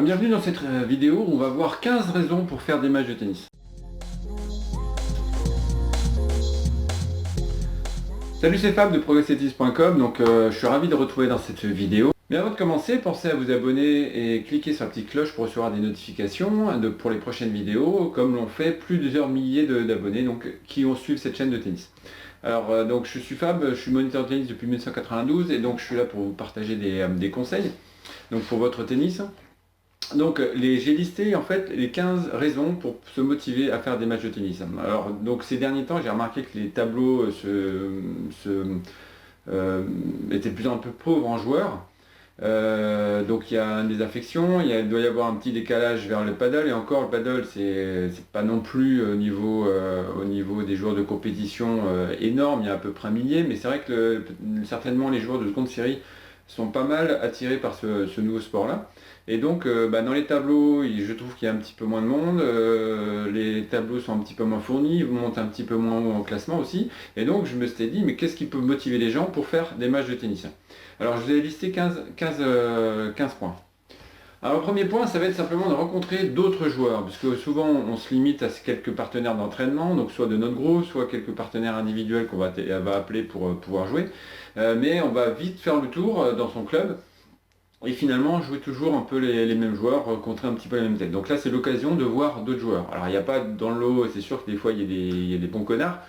Bienvenue dans cette vidéo où on va voir 15 raisons pour faire des matchs de tennis. Salut, c'est Fab de progressetennis.com, donc je suis ravi de retrouver dans cette vidéo. Mais avant de commencer, pensez à vous abonner et cliquer sur la petite cloche pour recevoir des notifications pour les prochaines vidéos, comme l'ont fait plusieurs milliers d'abonnés qui ont suivi cette chaîne de tennis. Alors donc je suis Fab, je suis moniteur de tennis depuis 1992 et donc je suis là pour vous partager des conseils donc pour votre tennis. Donc j'ai listé en fait les 15 raisons pour se motiver à faire des matchs de tennis. Alors donc ces derniers temps j'ai remarqué que les tableaux étaient de plus en plus pauvres en joueurs. Donc il y a une désaffection, il doit y avoir un petit décalage vers le paddle, et encore le paddle c'est pas non plus au niveau des joueurs de compétition énorme, il y a à peu près un millier, mais c'est vrai que certainement les joueurs de seconde série sont pas mal attirés par ce nouveau sport là. Et donc dans les tableaux, je trouve qu'il y a un petit peu moins de monde, les tableaux sont un petit peu moins fournis, ils montent un petit peu moins haut en classement aussi. Et donc je me suis dit, mais qu'est-ce qui peut motiver les gens pour faire des matchs de tennis? Alors je vous ai listé 15 points. Alors le premier point, ça va être simplement de rencontrer d'autres joueurs, parce que souvent on se limite à quelques partenaires d'entraînement, donc soit de notre groupe, soit quelques partenaires individuels qu'on va appeler pour pouvoir jouer. Mais on va vite faire le tour dans son club. Et finalement, jouer toujours un peu les mêmes joueurs, rencontrer un petit peu les mêmes têtes. Donc là, c'est l'occasion de voir d'autres joueurs. Alors, il n'y a pas dans le lot, c'est sûr que des fois, il y a des bons connards.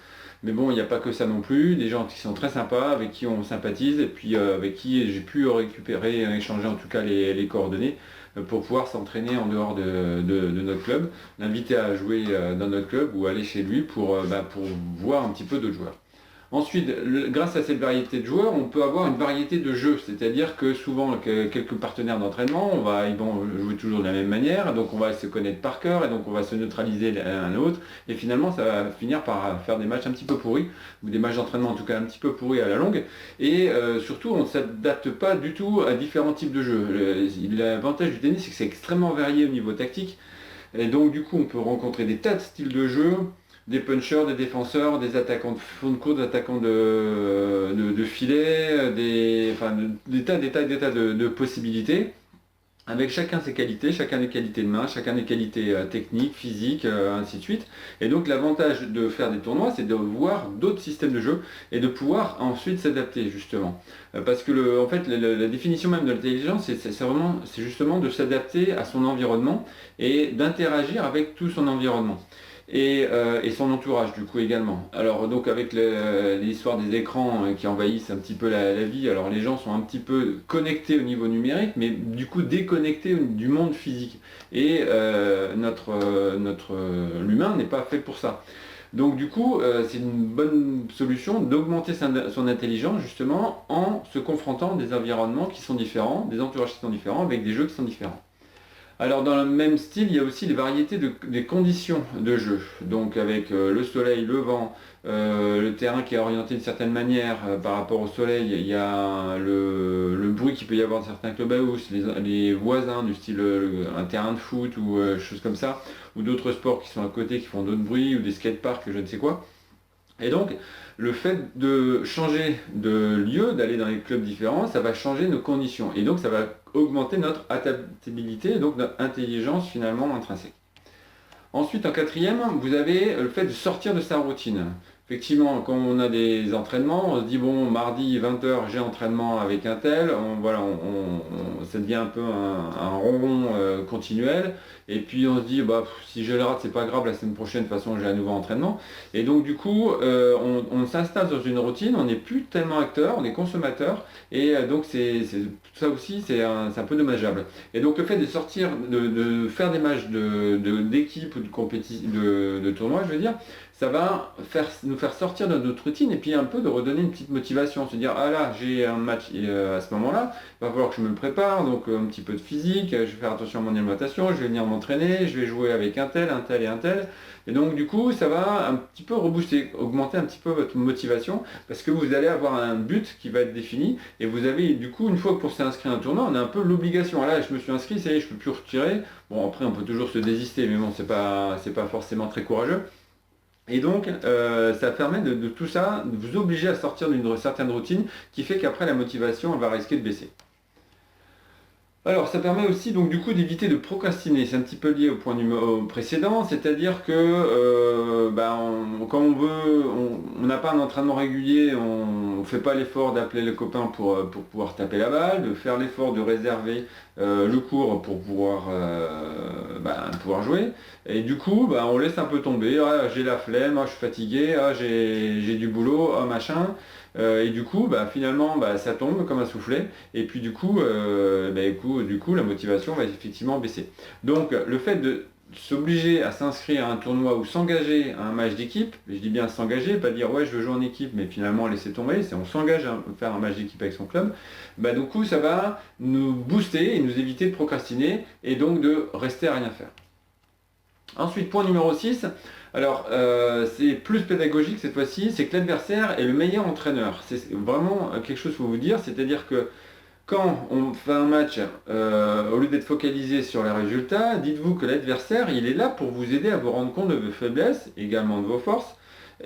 Mais bon, il n'y a pas que ça non plus. Des gens qui sont très sympas, avec qui on sympathise, et puis avec qui j'ai pu récupérer, échanger en tout cas les coordonnées, pour pouvoir s'entraîner en dehors de notre club, l'inviter à jouer dans notre club ou aller chez lui pour voir un petit peu d'autres joueurs. Ensuite, grâce à cette variété de joueurs, on peut avoir une variété de jeux, c'est-à-dire que souvent, quelques partenaires d'entraînement, ils vont jouer toujours de la même manière, donc on va se connaître par cœur, et donc on va se neutraliser l'un l'autre, et finalement ça va finir par faire des matchs un petit peu pourris, ou des matchs d'entraînement en tout cas un petit peu pourris à la longue, et surtout on ne s'adapte pas du tout à différents types de jeux. L'avantage du tennis, c'est que c'est extrêmement varié au niveau tactique, et donc du coup on peut rencontrer des tas de styles de jeu, des punchers, des défenseurs, des attaquants de fond de court, des attaquants de filet, des tas de possibilités, avec chacun ses qualités, chacun des qualités de main, chacun des qualités techniques, physiques, ainsi de suite. Et donc l'avantage de faire des tournois, c'est de voir d'autres systèmes de jeu et de pouvoir ensuite s'adapter justement. Parce que en fait, la définition même de l'intelligence, c'est justement de s'adapter à son environnement et d'interagir avec tout son environnement. Et son entourage du coup également. Alors donc avec l'histoire des écrans qui envahissent un petit peu la vie, alors les gens sont un petit peu connectés au niveau numérique, mais du coup déconnectés du monde physique. Et l'humain n'est pas fait pour ça. Donc du coup, c'est une bonne solution d'augmenter son intelligence justement en se confrontant à des environnements qui sont différents, des entourages qui sont différents, avec des jeux qui sont différents. Alors dans le même style, il y a aussi les variétés des conditions de jeu. Donc avec le soleil, le vent, le terrain qui est orienté d'une certaine manière par rapport au soleil, il y a le bruit qu'il peut y avoir dans certains clubhouse, les voisins du style un terrain de foot ou choses comme ça, ou d'autres sports qui sont à côté qui font d'autres bruits, ou des skateparks, je ne sais quoi. Et donc, le fait de changer de lieu, d'aller dans des clubs différents, ça va changer nos conditions. Et donc, ça va augmenter notre adaptabilité, et donc notre intelligence finalement intrinsèque. Ensuite, en quatrième, vous avez le fait de sortir de sa routine. Effectivement, quand on a des entraînements, on se dit, bon, mardi 20h, j'ai entraînement avec un tel, ça devient un peu un ronron continuel, et puis on se dit, bah, si je le rate, c'est pas grave, la semaine prochaine, de toute façon, j'ai un nouveau entraînement. Et donc, du coup, on s'installe dans une routine, on n'est plus tellement acteur, on est consommateur, et donc, ça aussi, c'est un peu dommageable. Et donc, le fait de sortir, de faire des matchs d'équipe ou de tournoi, je veux dire, ça va nous faire sortir de notre routine et puis un peu de redonner une petite motivation, se dire ah là j'ai un match à ce moment-là, il va falloir que je me le prépare, donc un petit peu de physique, je vais faire attention à mon alimentation, je vais venir m'entraîner, je vais jouer avec un tel et un tel, et donc du coup ça va un petit peu rebooster, augmenter un petit peu votre motivation, parce que vous allez avoir un but qui va être défini, et vous avez du coup une fois que pour s'inscrire à un tournoi, on a un peu l'obligation, ah là je me suis inscrit, ça y est, je peux plus retirer, bon après on peut toujours se désister, mais bon c'est pas forcément très courageux. Et donc, ça permet de tout ça, de vous obliger à sortir d'une certaine routine qui fait qu'après la motivation elle va risquer de baisser. Alors, ça permet aussi donc du coup d'éviter de procrastiner. C'est un petit peu lié au point au précédent, c'est-à-dire que quand on veut, on n'a pas un entraînement régulier, on ne fait pas l'effort d'appeler les copains pour pouvoir taper la balle, de faire l'effort de réserver le cours pour pouvoir jouer. Et du coup, on laisse un peu tomber. Ah, j'ai la flemme, ah, je suis fatigué, ah, j'ai du boulot, ah, machin. Et du coup, finalement, ça tombe comme un soufflet. Et puis du coup, la motivation va effectivement baisser. Donc, le fait de s'obliger à s'inscrire à un tournoi ou s'engager à un match d'équipe, je dis bien s'engager, pas dire ouais je veux jouer en équipe, mais finalement laisser tomber, c'est on s'engage à faire un match d'équipe avec son club, du coup ça va nous booster et nous éviter de procrastiner et donc de rester à rien faire. Ensuite, point numéro 6, alors c'est plus pédagogique cette fois-ci, c'est que l'adversaire est le meilleur entraîneur. C'est vraiment quelque chose qu'il faut vous dire, c'est-à-dire que quand on fait un match, au lieu d'être focalisé sur les résultats, dites-vous que l'adversaire, il est là pour vous aider à vous rendre compte de vos faiblesses, également de vos forces,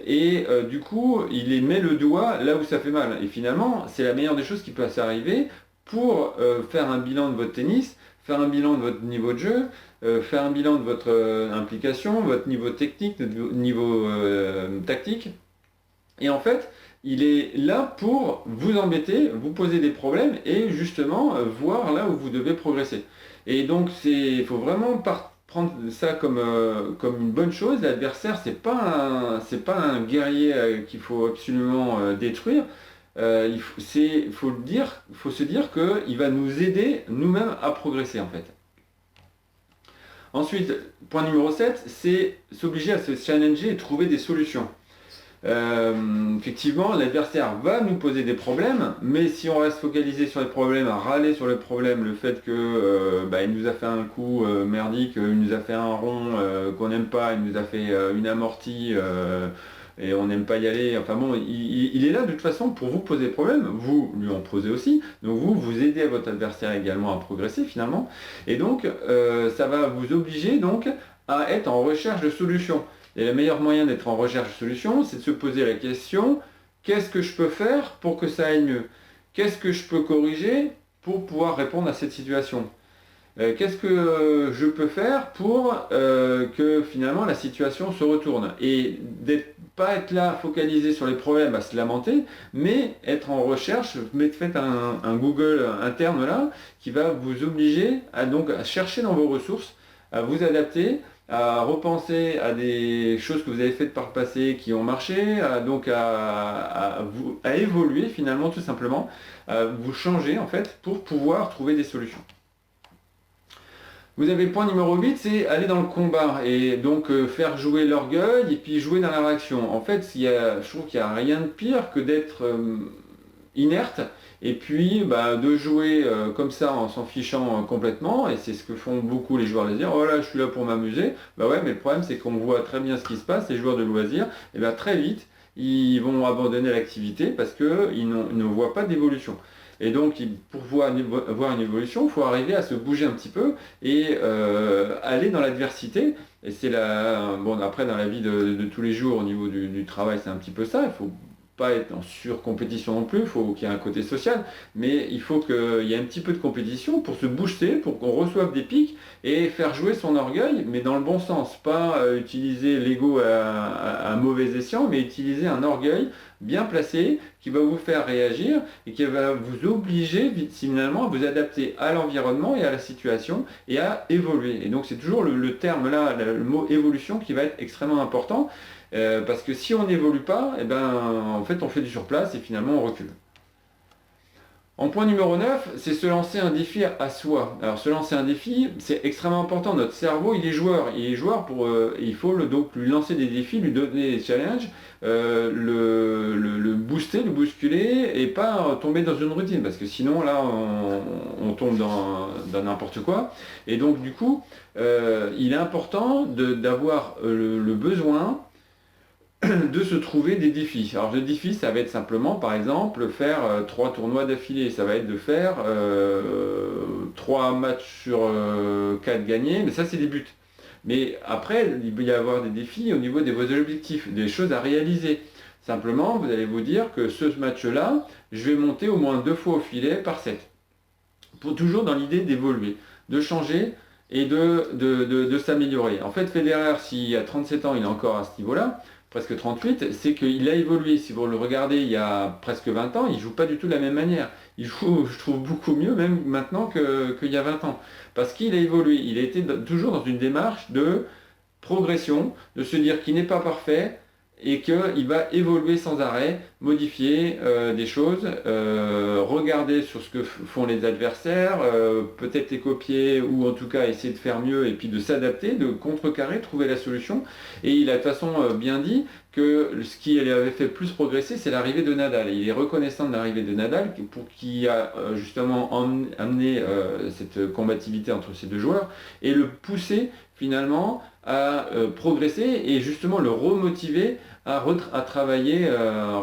et du coup, il met le doigt là où ça fait mal. Et finalement, c'est la meilleure des choses qui peut s'arriver pour faire un bilan de votre tennis, faire un bilan de votre niveau de jeu, faire un bilan de votre implication, votre niveau technique, votre niveau tactique. Et en fait, il est là pour vous embêter, vous poser des problèmes et justement voir là où vous devez progresser. Et donc, il faut vraiment prendre ça comme une bonne chose. L'adversaire, c'est pas un guerrier qu'il faut absolument détruire. Il faut se dire qu'il va nous aider nous-mêmes à progresser en fait. Ensuite, point numéro 7, c'est s'obliger à se challenger et trouver des solutions. Effectivement, l'adversaire va nous poser des problèmes, mais si on reste focalisé sur les problèmes, à râler sur les problèmes, le fait que il nous a fait un coup merdique, il nous a fait un rond qu'on n'aime pas, il nous a fait une amortie et on n'aime pas y aller, enfin bon, il est là de toute façon pour vous poser des problèmes, vous lui en posez aussi, donc vous aidez votre adversaire également à progresser finalement, et donc ça va vous obliger donc à être en recherche de solutions. Et le meilleur moyen d'être en recherche de solutions, c'est de se poser la question, qu'est-ce que je peux faire pour que ça aille mieux? Qu'est-ce que je peux corriger pour pouvoir répondre à cette situation? Qu'est-ce que je peux faire pour que finalement la situation se retourne? Et pas être là focalisé sur les problèmes à se lamenter, mais être en recherche, faites un Google interne là, qui va vous obliger à chercher dans vos ressources, à vous adapter, à repenser à des choses que vous avez faites par le passé qui ont marché, à évoluer finalement tout simplement, à vous changer en fait pour pouvoir trouver des solutions. Vous avez le point numéro 8, c'est aller dans le combat et donc faire jouer l'orgueil et puis jouer dans la réaction. En fait, je trouve qu'il n'y a rien de pire que d'être inerte et puis de jouer comme ça en s'en fichant complètement, et c'est ce que font beaucoup les joueurs laser. Oh là, je suis là pour m'amuser. Ouais, mais le problème c'est qu'on voit très bien ce qui se passe, les joueurs de loisirs, et très vite ils vont abandonner l'activité parce qu'ils ne voient pas d'évolution. Et donc pour voir une évolution, il faut arriver à se bouger un petit peu et aller dans l'adversité. Et c'est après dans la vie de tous les jours au niveau du travail, c'est un petit peu ça. Il faut pas être en surcompétition non plus, il faut qu'il y ait un côté social, mais il faut qu'il y ait un petit peu de compétition pour se booster, pour qu'on reçoive des pics et faire jouer son orgueil, mais dans le bon sens, pas utiliser l'ego à mauvais escient, mais utiliser un orgueil bien placé qui va vous faire réagir et qui va vous obliger finalement à vous adapter à l'environnement et à la situation et à évoluer. Et donc c'est toujours le terme là, le mot évolution qui va être extrêmement important. Parce que si on n'évolue pas, en fait on fait du surplace et finalement on recule. En point numéro 9, c'est se lancer un défi à soi. Alors se lancer un défi, c'est extrêmement important. Notre cerveau, il est joueur. Il faut donc lui lancer des défis, lui donner des challenges, le booster, le bousculer et pas tomber dans une routine. Parce que sinon là, on tombe dans n'importe quoi. Et donc du coup, il est important d'avoir le besoin de se trouver des défis. Alors le défi, ça va être simplement, par exemple, faire 3 tournois d'affilée. Ça va être de faire 3 matchs sur 4 gagnés, mais ça c'est des buts. Mais après, il peut y avoir des défis au niveau de vos objectifs, des choses à réaliser. Simplement, vous allez vous dire que ce match-là, je vais monter au moins 2 fois au filet par set. toujours dans l'idée d'évoluer, de changer et de s'améliorer. En fait, Federer, s'il a 37 ans, il est encore à ce niveau-là, presque 38, c'est qu'il a évolué. Si vous le regardez il y a presque 20 ans, il ne joue pas du tout de la même manière. Il joue, je trouve, beaucoup mieux même maintenant qu'il y a 20 ans. Parce qu'il a évolué. Il a été toujours dans une démarche de progression, de se dire qu'il n'est pas parfait et qu'il va évoluer sans arrêt, modifier des choses, regarder sur ce que font les adversaires, peut-être les copier ou en tout cas essayer de faire mieux et puis de s'adapter, de contrecarrer, trouver la solution. Et il a de toute façon bien dit que ce qui avait fait plus progresser, c'est l'arrivée de Nadal. Et il est reconnaissant de l'arrivée de Nadal pour qui a justement amené cette combativité entre ces deux joueurs et le pousser finalement à progresser et justement le remotiver à travailler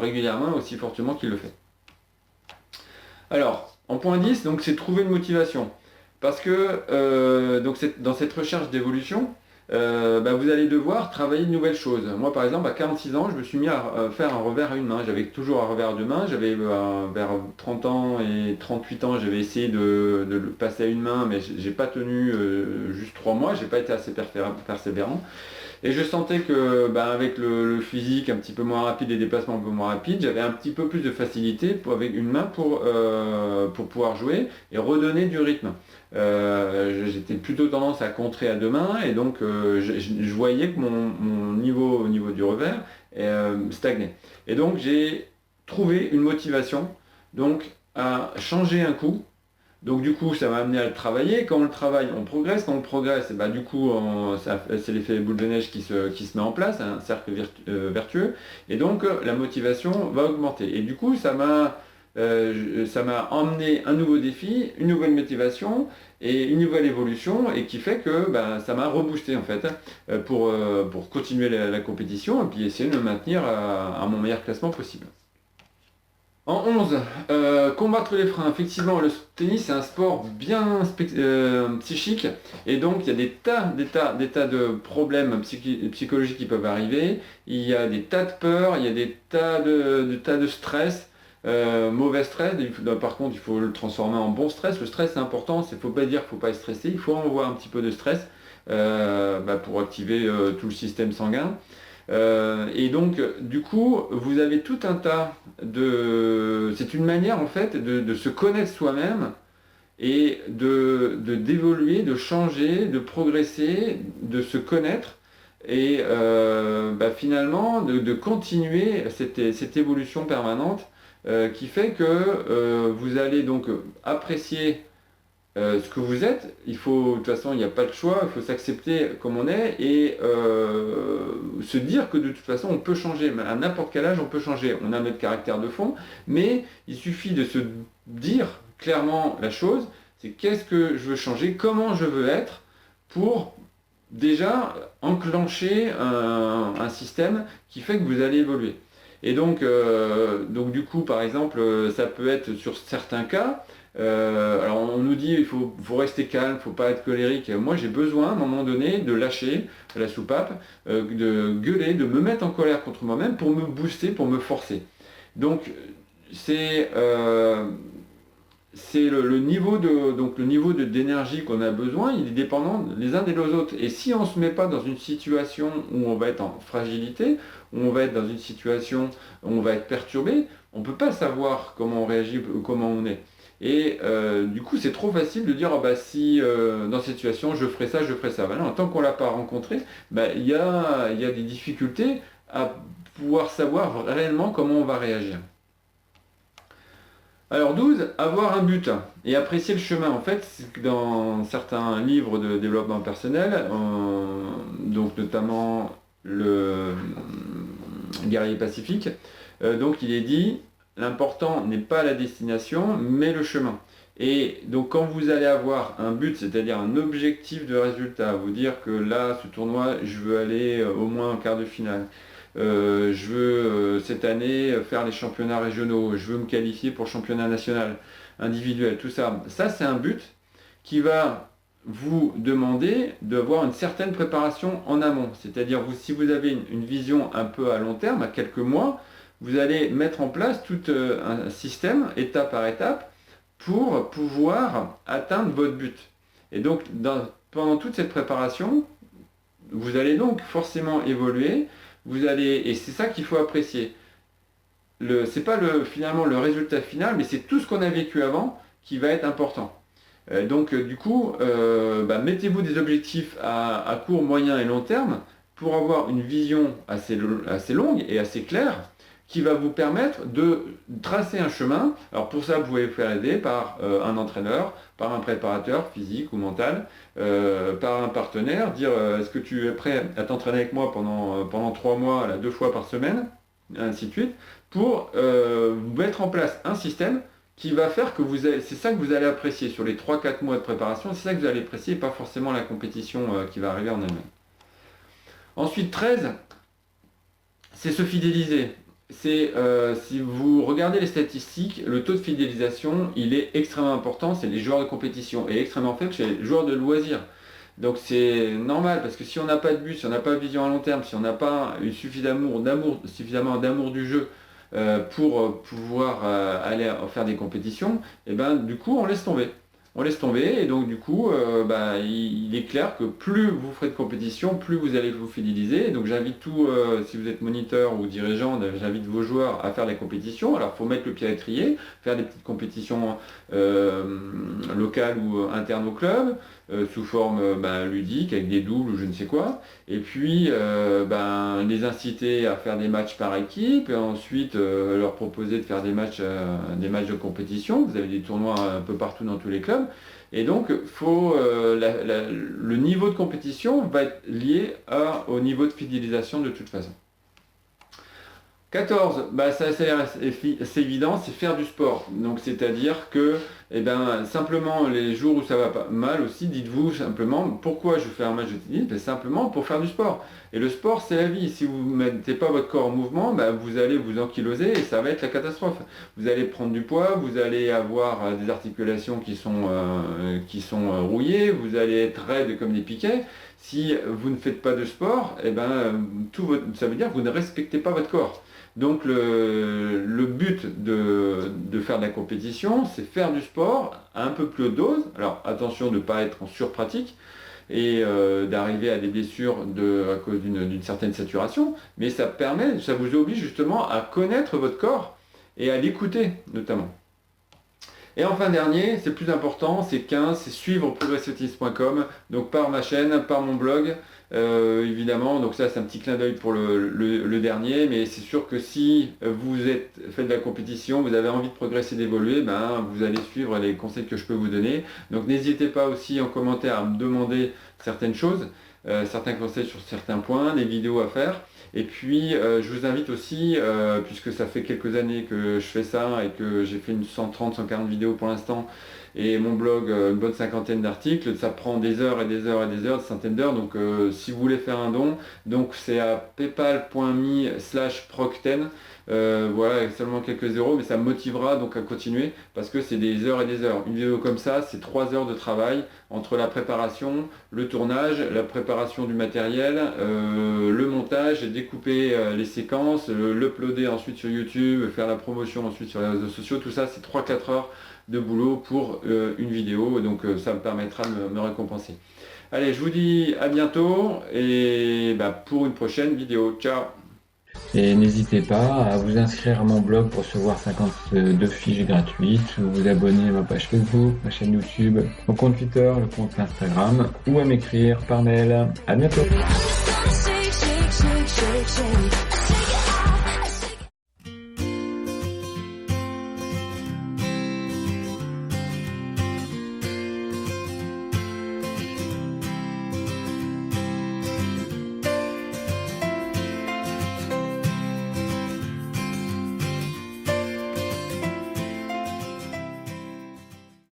régulièrement aussi fortement qu'il le fait. Alors, en point 10, donc c'est trouver une motivation. Parce que donc dans cette recherche d'évolution, vous allez devoir travailler de nouvelles choses. Moi par exemple à 46 ans je me suis mis à faire un revers à une main. J'avais toujours un revers de main, j'avais vers 30 ans et 38 ans j'avais essayé de le passer à une main mais j'ai pas tenu juste 3 mois, j'ai pas été assez persévérant. Et je sentais que avec le physique un petit peu moins rapide, les déplacements un peu moins rapides, j'avais un petit peu plus de facilité avec une main pour pouvoir jouer et redonner du rythme. J'étais plutôt tendance à contrer à deux mains et donc je voyais que mon niveau au niveau du revers stagnait. Et donc j'ai trouvé une motivation donc à changer un coup. Donc du coup, ça m'a amené à le travailler. Quand on le travaille, on progresse. Quand on progresse, du coup, c'est l'effet boule de neige qui se met en place, un cercle vertueux. Et donc, la motivation va augmenter. Et du coup, ça m'a emmené un nouveau défi, une nouvelle motivation et une nouvelle évolution, et qui fait que ça m'a reboosté en fait pour continuer la compétition et puis essayer de me maintenir à mon meilleur classement possible. En 11, combattre les freins. Effectivement, le tennis c'est un sport bien psychique et donc il y a des tas de problèmes psychologiques qui peuvent arriver. Il y a des tas de peurs, il y a des tas de stress, mauvais stress. Par contre, il faut le transformer en bon stress. Le stress c'est important, il ne faut pas dire qu'il ne faut pas être stressé, il faut en avoir un petit peu de stress pour activer tout le système sanguin. Et donc, du coup, vous avez tout un tas de... C'est une manière, en fait, de se connaître soi-même et d'évoluer, de changer, de progresser, de se connaître et finalement de continuer cette évolution permanente qui fait que vous allez donc apprécier ce que vous êtes. De toute façon, il n'y a pas de choix, il faut s'accepter comme on est et se dire que de toute façon on peut changer, à n'importe quel âge on peut changer. On a notre caractère de fond, mais il suffit de se dire clairement la chose, c'est qu'est-ce que je veux changer, comment je veux être pour déjà enclencher un système qui fait que vous allez évoluer. Et donc du coup par exemple ça peut être sur certains cas. Alors on nous dit il faut rester calme, il ne faut pas être colérique. Moi j'ai besoin à un moment donné de lâcher la soupape, de gueuler, de me mettre en colère contre moi-même pour me booster, pour me forcer. Donc c'est le niveau d'énergie qu'on a besoin, il est dépendant les uns des autres. Et si on ne se met pas dans une situation où on va être en fragilité, où on va être dans une situation où on va être perturbé, on ne peut pas savoir comment on réagit ou comment on est. Et du coup, c'est trop facile de dire si dans cette situation je ferai ça, je ferai ça. Non, tant qu'on ne l'a pas rencontré, il y a des difficultés à pouvoir savoir réellement comment on va réagir. Alors 12, avoir un but et apprécier le chemin. En fait, dans certains livres de développement personnel, donc notamment le Guerrier Pacifique, donc il est dit l'important n'est pas la destination, mais le chemin. Et donc quand vous allez avoir un but, c'est-à-dire un objectif de résultat, vous dire que là, ce tournoi, je veux aller au moins en quart de finale. Je veux cette année faire les championnats régionaux, je veux me qualifier pour le championnat national, individuel, tout ça. Ça, c'est un but qui va vous demander d'avoir une certaine préparation en amont. C'est-à-dire, si vous avez une vision un peu à long terme, à quelques mois, vous allez mettre en place tout un système, étape par étape, pour pouvoir atteindre votre but. Et donc, pendant toute cette préparation, vous allez donc forcément évoluer, et c'est ça qu'il faut apprécier. C'est pas finalement le résultat final, mais c'est tout ce qu'on a vécu avant qui va être important. Donc du coup, mettez-vous des objectifs à court, moyen et long terme pour avoir une vision assez longue et assez claire qui va vous permettre de tracer un chemin. Alors pour ça, vous pouvez vous faire aider par un entraîneur, par un préparateur physique ou mental, par un partenaire, dire est-ce que tu es prêt à t'entraîner avec moi pendant 3 mois, 2 fois par semaine, ainsi de suite, pour mettre en place un système qui va faire que c'est ça que vous allez apprécier sur les 3-4 mois de préparation, c'est ça que vous allez apprécier, pas forcément la compétition qui va arriver en elle-même. Ensuite, 13, c'est se fidéliser. Si vous regardez les statistiques, le taux de fidélisation, il est extrêmement important, c'est les joueurs de compétition, et extrêmement faible chez les joueurs de loisirs. Donc c'est normal, parce que si on n'a pas de but, si on n'a pas de vision à long terme, si on n'a pas suffisamment d'amour du jeu pour pouvoir aller faire des compétitions, et du coup on laisse tomber. Et donc du coup il est clair que plus vous ferez de compétition, plus vous allez vous fidéliser. Et donc j'invite si vous êtes moniteur ou dirigeant, j'invite vos joueurs à faire des compétitions. Alors il faut mettre le pied à l'étrier, faire des petites compétitions locales ou internes au club, sous forme ludique, avec des doubles ou je ne sais quoi. Et puis les inciter à faire des matchs par équipe, et ensuite leur proposer de faire des matchs de compétition. Vous avez des tournois un peu partout dans tous les clubs. Et donc, le niveau de compétition va être lié au niveau de fidélisation de toute façon. 14, c'est évident, c'est faire du sport. Donc c'est-à-dire que simplement les jours où ça va pas mal aussi, dites-vous simplement pourquoi je fais un match de tennis, simplement pour faire du sport. Et le sport, c'est la vie. Si vous ne mettez pas votre corps en mouvement, vous allez vous ankyloser et ça va être la catastrophe. Vous allez prendre du poids, vous allez avoir des articulations qui sont rouillées, vous allez être raide comme des piquets. Si vous ne faites pas de sport, ça veut dire que vous ne respectez pas votre corps. Donc le but de faire de la compétition, c'est faire du sport à un peu plus haute dose. Alors attention de ne pas être en surpratique et d'arriver à des blessures à cause d'une certaine saturation, mais ça vous oblige justement à connaître votre corps et à l'écouter notamment. Et enfin dernier, c'est le plus important, c'est 15, c'est suivre progressiotennis.com, donc par ma chaîne, par mon blog, évidemment, donc ça c'est un petit clin d'œil pour le dernier, mais c'est sûr que si vous faites de la compétition, vous avez envie de progresser, d'évoluer, vous allez suivre les conseils que je peux vous donner. Donc n'hésitez pas aussi en commentaire à me demander certaines choses, certains conseils sur certains points, des vidéos à faire. Et puis je vous invite aussi, puisque ça fait quelques années que je fais ça et que j'ai fait une 130-140 vidéos pour l'instant, et mon blog une bonne 50aine d'articles, ça prend des heures et des heures et des heures, des centaines d'heures. Donc si vous voulez faire un don, donc c'est à paypal.me/proc10. Voilà, seulement quelques euros, mais ça me motivera donc à continuer parce que c'est des heures et des heures. Une vidéo comme ça, c'est 3 heures de travail entre la préparation, le tournage, la préparation du matériel, le montage, découper les séquences, l'uploader ensuite sur YouTube, faire la promotion ensuite sur les réseaux sociaux. Tout ça, c'est 3-4 heures de boulot pour une vidéo, donc ça me permettra de me récompenser. Allez, je vous dis à bientôt et pour une prochaine vidéo. Ciao! Et n'hésitez pas à vous inscrire à mon blog pour recevoir 52 fiches gratuites, ou vous abonner à ma page Facebook, ma chaîne YouTube, mon compte Twitter, le compte Instagram, ou à m'écrire par mail. À bientôt!